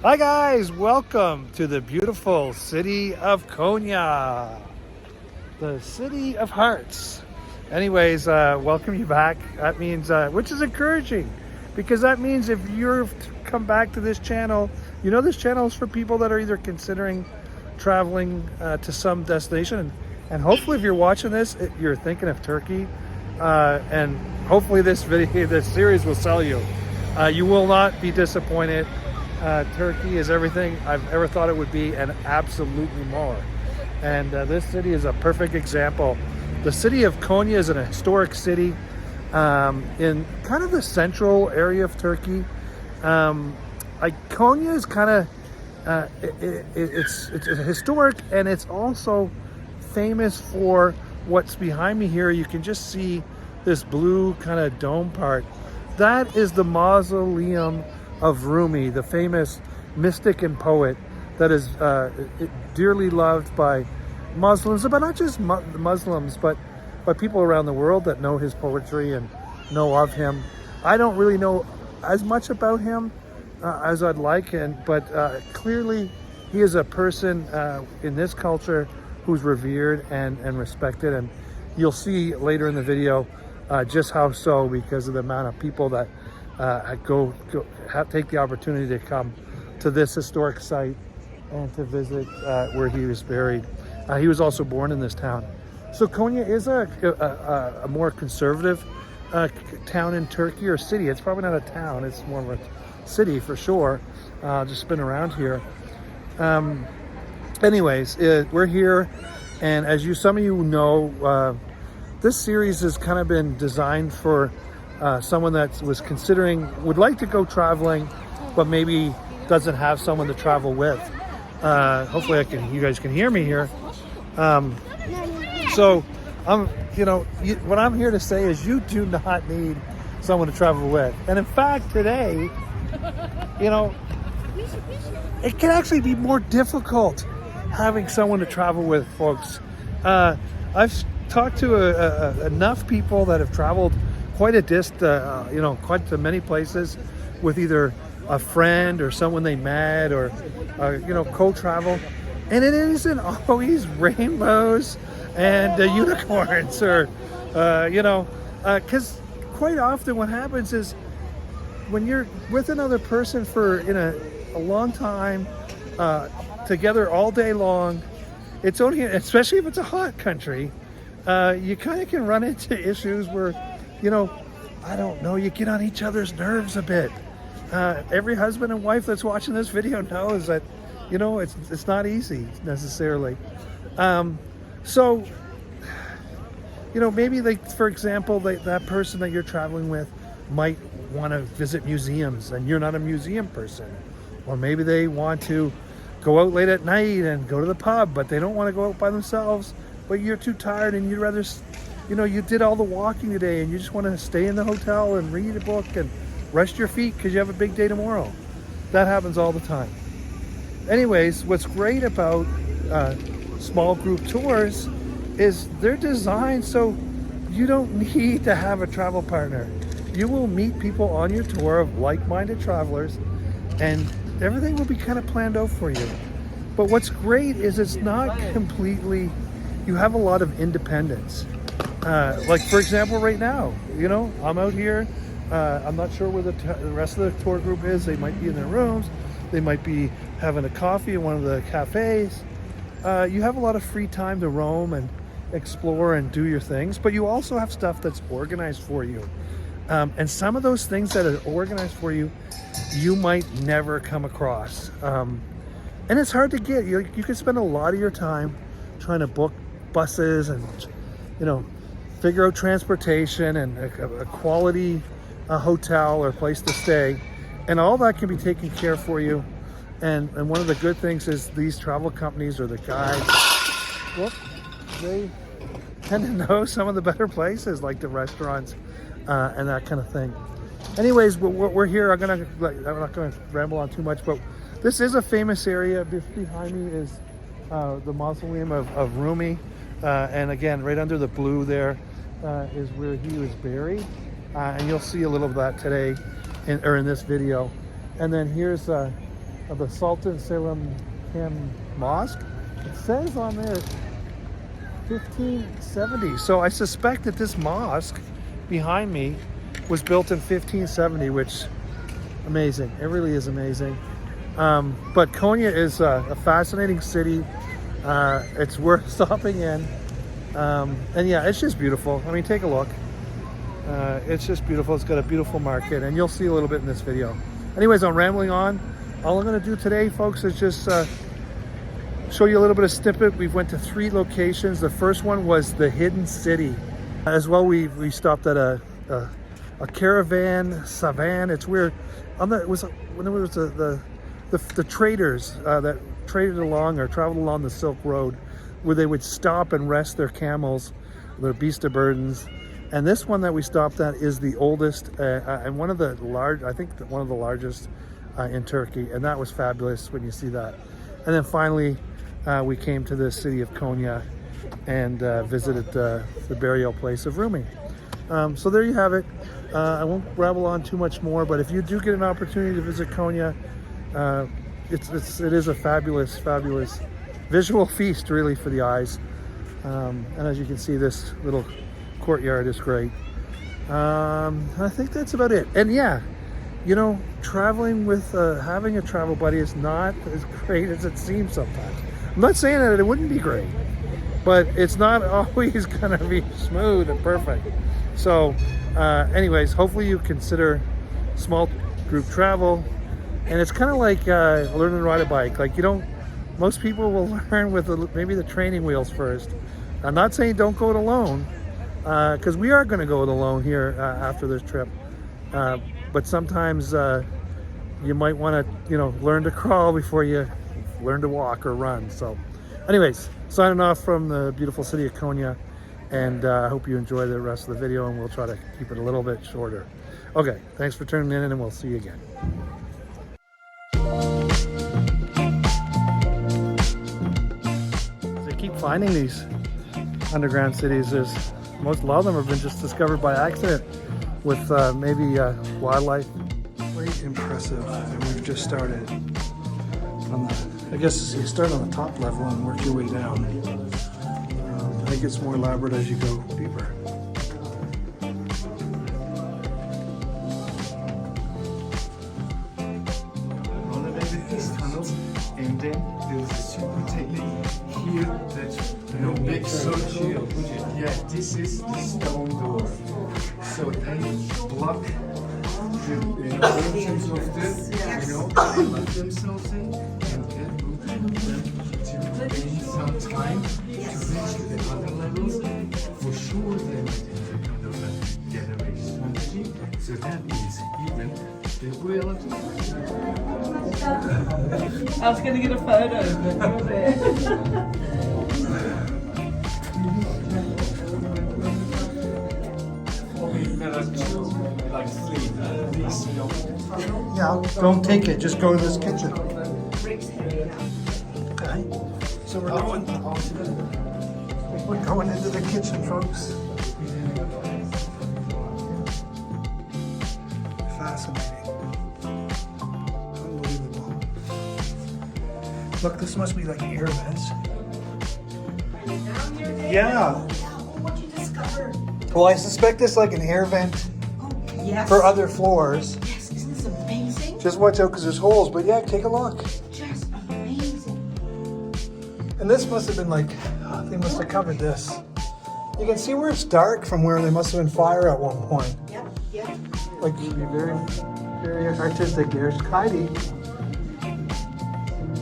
Hi guys, welcome to the beautiful city of Konya, the city of hearts. Anyways, welcome you back. That means, which is encouraging, because that means if you've come back to this channel, you know this channel is for people that are either considering traveling to some destination, and hopefully if you're watching this, you're thinking of Turkey, and hopefully this series will sell you. You will not be disappointed. Turkey is everything I've ever thought it would be, and absolutely more. And this city is a perfect example. The city of Konya is an historic city in kind of the central area of Turkey. Konya is kind of it's historic, and it's also famous for what's behind me here. You can just see this blue kind of dome part. That is the mausoleum of Rumi, the famous mystic and poet that is dearly loved by Muslims, but not just Muslims, but by people around the world that know his poetry and know of him. I don't really know as much about him as I'd like, but clearly he is a person in this culture who's revered and respected, and you'll see later in the video just how so, because of the amount of people that take the opportunity to come to this historic site and to visit where he was buried. He was also born in this town. So Konya is a more conservative town in Turkey, or city. It's probably not a town, it's more of a city for sure. Just been around here. Anyways, we're here, and as some of you know, this series has kind of been designed for someone that would like to go traveling, but maybe doesn't have someone to travel with. Hopefully you guys can hear me here. So what I'm here to say is you do not need someone to travel with. And in fact, today, it can actually be more difficult having someone to travel with, folks. I've talked to enough people that have traveled quite a quite to many places with either a friend or someone they met, or co-travel, and it isn't always rainbows and unicorns, or because quite often what happens is when you're with another person for a long time, together all day long, it's only, especially if it's a hot country, you kind of can run into issues where I don't know, you get on each other's nerves a bit. Every husband and wife that's watching this video knows that, it's not easy necessarily. So, maybe for example, that person that you're traveling with might want to visit museums and you're not a museum person. Or maybe they want to go out late at night and go to the pub, but they don't want to go out by themselves, but you're too tired and you'd rather, you did all the walking today and you just want to stay in the hotel and read a book and rest your feet because you have a big day tomorrow. That happens all the time. Anyways, what's great about small group tours is they're designed so you don't need to have a travel partner. You will meet people on your tour of like-minded travelers, and everything will be kind of planned out for you. But what's great is it's not completely, you have a lot of independence. Like for example, right now, I'm out here. I'm not sure where the rest of the tour group is. They might be in their rooms. They might be having a coffee in one of the cafes. You have a lot of free time to roam and explore and do your things, but you also have stuff that's organized for you. And some of those things that are organized for you, you might never come across. And it's hard to get. You can spend a lot of your time trying to book buses and, figure out transportation and a quality hotel or place to stay. And all that can be taken care for you. And one of the good things is these travel companies or the guides, they tend to know some of the better places, like the restaurants and that kind of thing. Anyways, we're here. I'm not going to ramble on too much, but this is a famous area. Behind me is the mausoleum of Rumi. And again, right under the blue there is where he was buried. And you'll see a little of that today in this video. And then here's of the Sultan Selim Khan Mosque. It says on there 1570. So I suspect that this mosque behind me was built in 1570, which amazing. It really is amazing. But Konya is a fascinating city. It's worth stopping in. And yeah, it's just beautiful. I mean, take a look. It's just beautiful. It's got a beautiful market, and you'll see a little bit in this video. Anyways, I'm rambling on. All I'm going to do today, folks, is just show you a little bit of snippet. We went to 3 locations. The first one was the Hidden City. As well, we stopped at a caravan savan. It's weird. When there was the traders that traded along or traveled along the Silk Road, where they would stop and rest their camels, their beast of burdens. And this one that we stopped at is the oldest and one of the largest in Turkey, and that was fabulous when you see that. And then finally, we came to the city of Konya and visited the burial place of Rumi. So there you have it. I won't rabble on too much more, but if you do get an opportunity to visit Konya, it is a fabulous visual feast, really, for the eyes. And as you can see, this little courtyard is great. I think that's about it. And yeah, you know, traveling with having a travel buddy is not as great as it seems sometimes. I'm not saying that it wouldn't be great, but it's not always gonna be smooth and perfect. So anyways, hopefully you consider small group travel. And it's kind of like learning to ride a bike. Like, most people will learn with maybe the training wheels first. I'm not saying don't go it alone, because we are going to go it alone here after this trip. But sometimes you might want to, learn to crawl before you learn to walk or run. So anyways, signing off from the beautiful city of Konya, and I hope you enjoy the rest of the video, and we'll try to keep it a little bit shorter. Okay, thanks for tuning in, and we'll see you again. Keep finding these underground cities. A lot of them have been just discovered by accident with maybe wildlife. Quite impressive. And we've just started on I guess you start on the top level and work your way down. I think it's more elaborate as you go deeper. And then there's a super technique here that big circle. Yeah, this is the stone door. So they block the entrance of the, let themselves in, and that will help them to gain some time to reach the other levels. For sure, they might have kind of a getaway strategy. So that means even the will. I was going to get a photo, but Yeah, don't take it. Just go to this kitchen. Okay. So we're going into the kitchen, folks. Fascinating. Unbelievable. Look, this must be like air vents. Yeah. What you discovered? Well, I suspect it's like an air vent Yes. for other floors. Yes, isn't this amazing? Just watch out because there's holes, but yeah, take a look. Just amazing. And this must have been like, they must have covered this. You can see where it's dark from where there must have been fire at one point. Yep, yep. Like, you'd be very, very artistic. There's Heidi.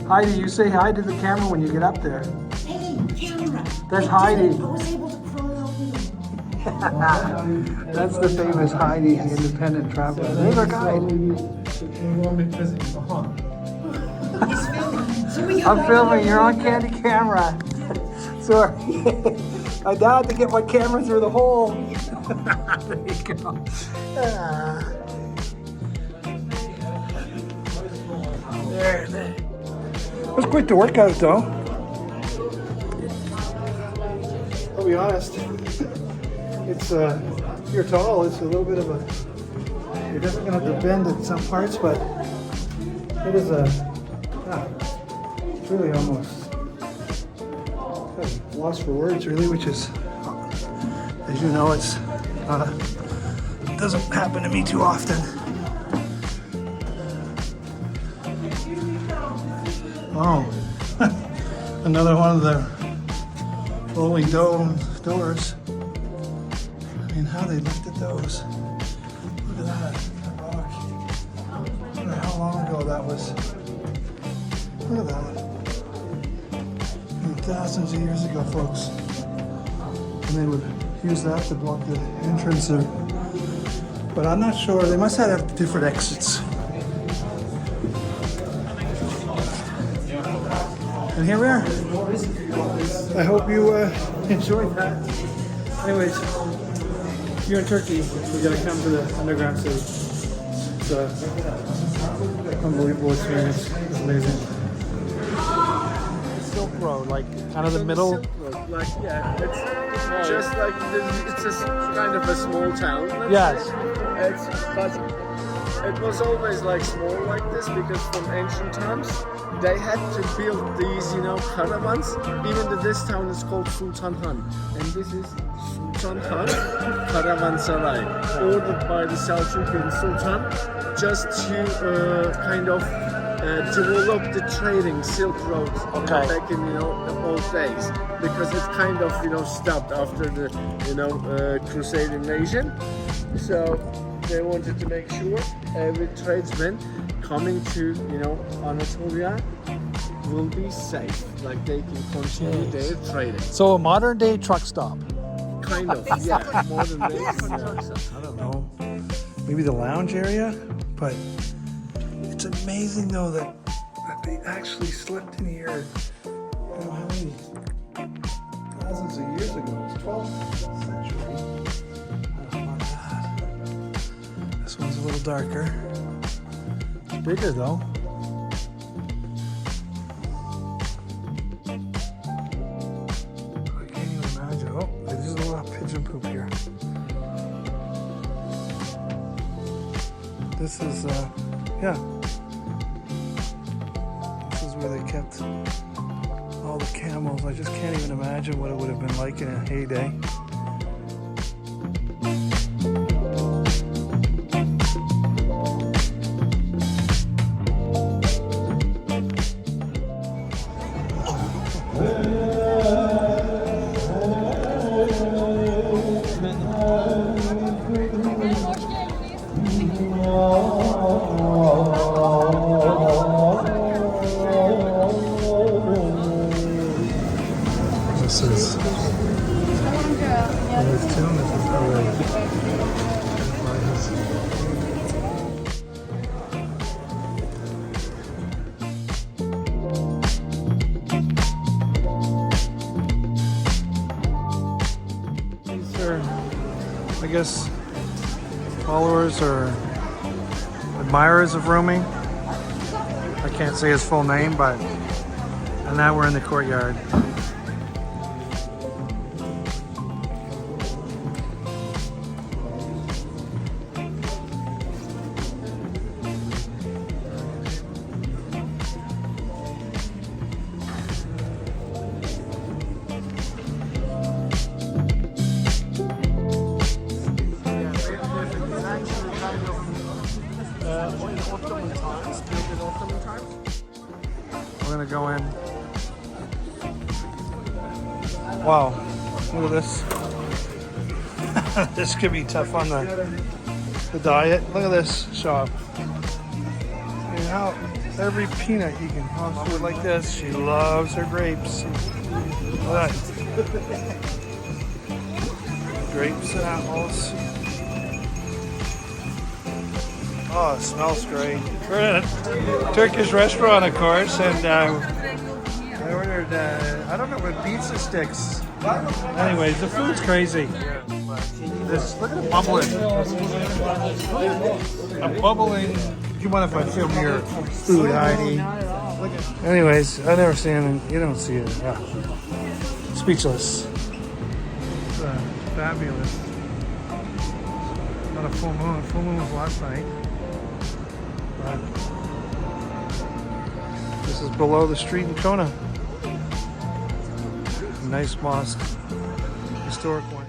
Heidi, you say hi to the camera when you get up there. Hey, camera. There's I did Heidi. it. I was able to crawl out with him. That's the famous Heidi, the independent traveler. There's our guide. He's filming. So we I'm filming. You're on candy camera. Sorry. I died to get my camera through the hole. There you go. There. It was quite the workout, though. I'll be honest. It's you're tall. It's a little bit of a. You're definitely gonna have to bend at some parts, but it is a It's really almost lost for words, really, which is, as you know, it doesn't happen to me too often. Oh, another one of the rolling doors. I mean, how they lifted those. Look at that rock. I don't know how long ago that was. Look at that. Thousands of years ago, folks. And they would use that to block the entrance of, but I'm not sure. They must have different exits. And here we are. I hope you enjoyed that. Anyways, if you're in Turkey, you're gonna come to the underground city. It's an unbelievable experience. It's amazing. Silk Road, like kind of the middle. Like, yeah, it's just like it's just kind of a small town. Yes. But it was always like small like this because from ancient times they had to build these, caravans. Even to this town is called Sultanhan, and this is Sultanhan Caravansaray, ordered by the Selçuklu Sultan, just to kind of develop the trading Silk Road back in the old days, because it kind of stopped after the Crusade invasion. So they wanted to make sure every tradesman coming to Anatolia will be safe, like they can continue their trading. So a modern day truck stop. Kind of, yeah, modern day. I don't know, maybe the lounge area, but it's amazing though that they actually slept in here. I don't know how many thousands of years ago. It's 12th century. Oh my God. This one's a little darker. It's bigger though. I can't even imagine. Oh, there's a lot of pigeon poop here. This is, yeah. This is where they kept all the camels. I just can't even imagine what it would have been like in a heyday. This is this tomb. This is how they these are, I guess, followers or admirers of Rumi. I can't say his full name, but and now we're in the courtyard. We're gonna go in. Wow, look at this. This could be tough on the diet. Look at this shop. And how every peanut you can have food like this. She loves her grapes. Look at that. Grapes and apples. Oh, it smells great. We're at a Turkish restaurant, of course, and I ordered, I don't know, what pizza sticks. Anyways, the food's crazy. This, look at it bubbling. I'm bubbling. Do you mind if I film your food, Heidi? Anyways, I've never seen it. You don't see it. Yeah. Speechless. It's fabulous. Not a full moon. Full moon was last night. But the This is below the street in Konya. Nice mosque. Historic one.